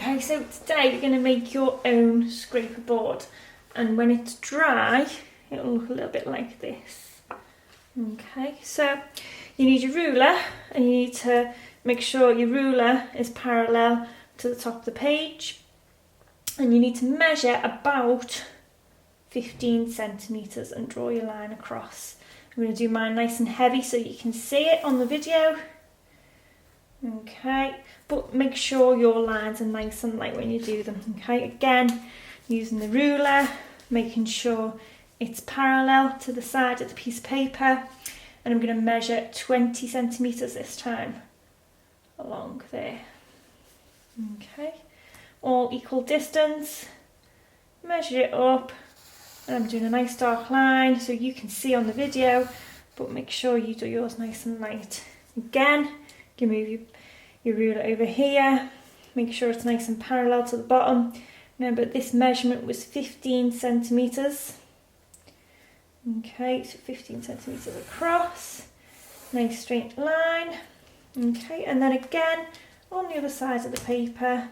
Okay, so today you're going to make your own scraper board, and when it's dry it'll look a little bit like this. Okay, so you need your ruler, and you need to make sure your ruler is parallel to the top of the page, and you need to measure about 15 centimetres and draw your line across. I'm going to do mine nice and heavy so you can see it on the video. Okay, but make sure your lines are nice and light when you do them. Okay, again, using the ruler, making sure it's parallel to the side of the piece of paper, and I'm going to measure 20 centimetres this time along there. Okay, all equal distance, measure it up, and I'm doing a nice dark line so you can see on the video, but make sure you do yours nice and light. Again, you move your ruler over here, make sure it's nice and parallel to the bottom. Remember, this measurement was 15 centimetres. Okay, so 15 centimetres across, nice straight line. Okay, and then again, on the other side of the paper,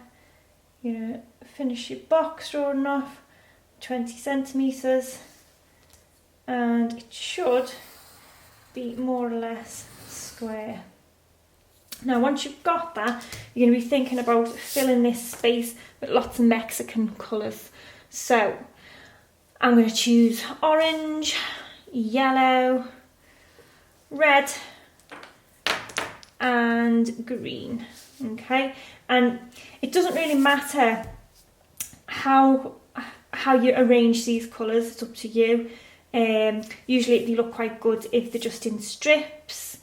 you know, finish your box drawing off 20 centimetres, and it should be more or less square. Now, once you've got that, you're going to be thinking about filling this space with lots of Mexican colours. So, I'm going to choose orange, yellow, red, and green. Okay, and it doesn't really matter how you arrange these colours, it's up to you. Usually they look quite good if they're just in strips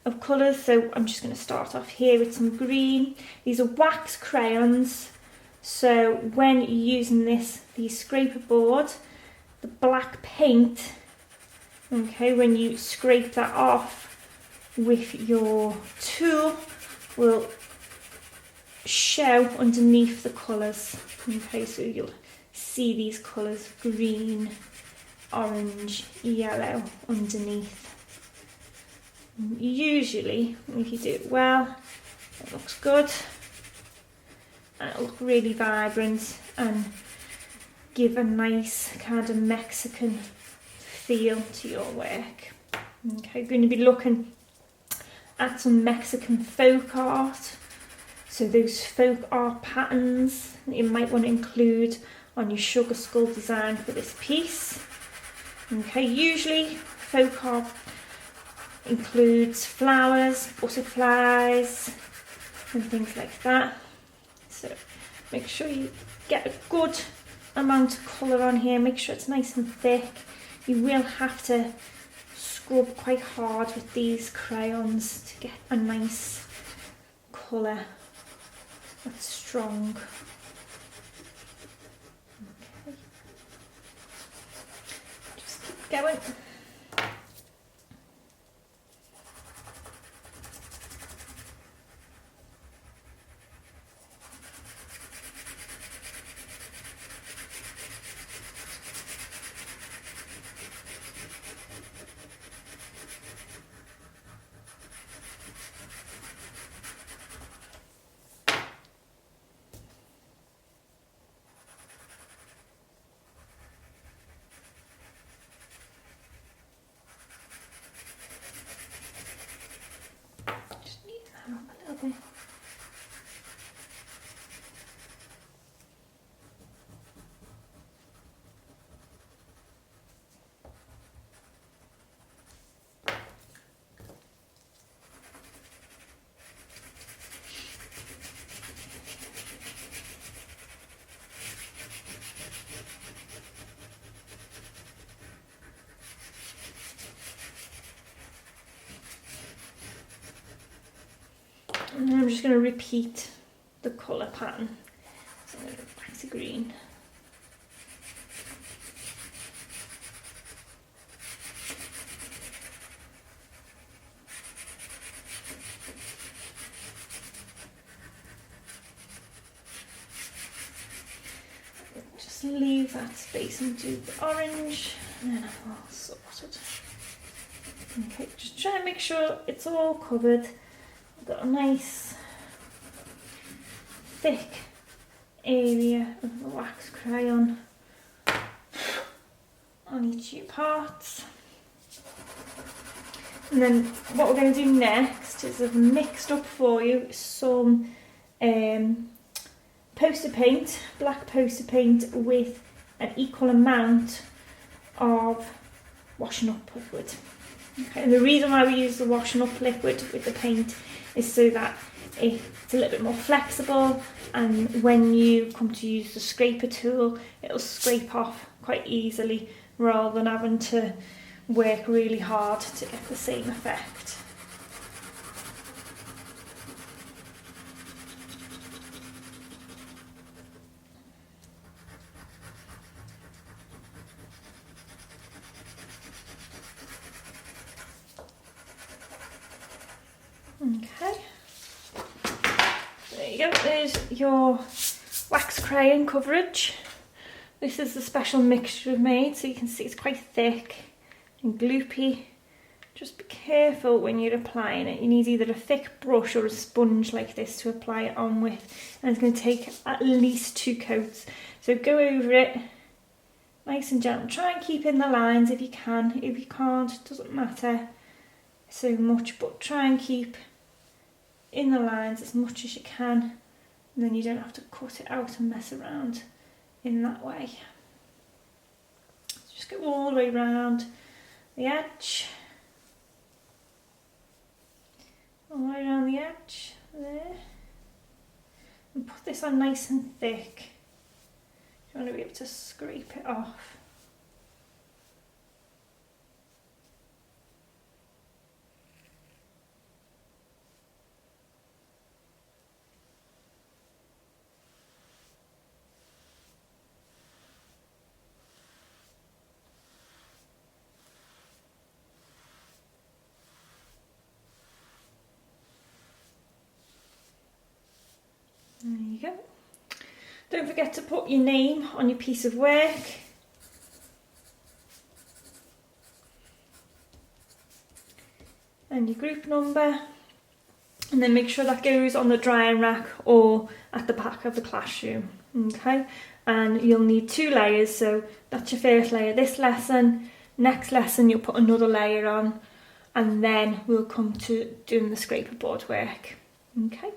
of colours, so I'm just going to start off here with some green. These are wax crayons, so when you're using these scraper board, the black paint, okay, when you scrape that off with your tool, will show underneath the colours. Okay, so you'll see these colours, green, orange, yellow underneath. Usually, if you do it well, it looks good, and it'll look really vibrant and give a nice kind of Mexican feel to your work. Okay, going to be looking at some Mexican folk art, so those folk art patterns that you might want to include on your sugar skull design for this piece. Okay, usually folk art includes flowers, butterflies, and things like that. So make sure you get a good amount of colour on here, make sure it's nice and thick. You will have to scrub quite hard with these crayons to get a nice colour that's strong. Okay. Just keep going. Okay. And I'm just going to repeat the colour pattern. So I'm going to go back to green. Just leave that space and do the orange, and then I'm all sorted. Okay, just try and make sure it's all covered. Got a nice thick area of the wax crayon on each of your parts. And then what we're going to do next is I've mixed up for you some poster paint, black poster paint, with an equal amount of washing up liquid. Okay, and the reason why we use the washing up liquid with the paint is so that it's a little bit more flexible, and when you come to use the scraper tool, it'll scrape off quite easily rather than having to work really hard to get the same effect. Okay, there you go, there's your wax crayon coverage. This is the special mixture we've made, so you can see it's quite thick and gloopy. Just be careful when you're applying it. You need either a thick brush or a sponge like this to apply it on with, and it's going to take at least 2 coats. So go over it nice and gentle. Try and keep in the lines if you can. If you can't, it doesn't matter so much, but try and keep in the lines as much as you can, and then you don't have to cut it out and mess around in that way. Just go all the way around the edge, all the way around the edge there, and put this on nice and thick. You want to be able to scrape it off. There you go. Don't forget to put your name on your piece of work. And your group number. And then make sure that goes on the drying rack or at the back of the classroom. Okay? And you'll need 2 layers, so that's your first layer this lesson. Next lesson you'll put another layer on, and then we'll come to doing the scraper board work. Okay?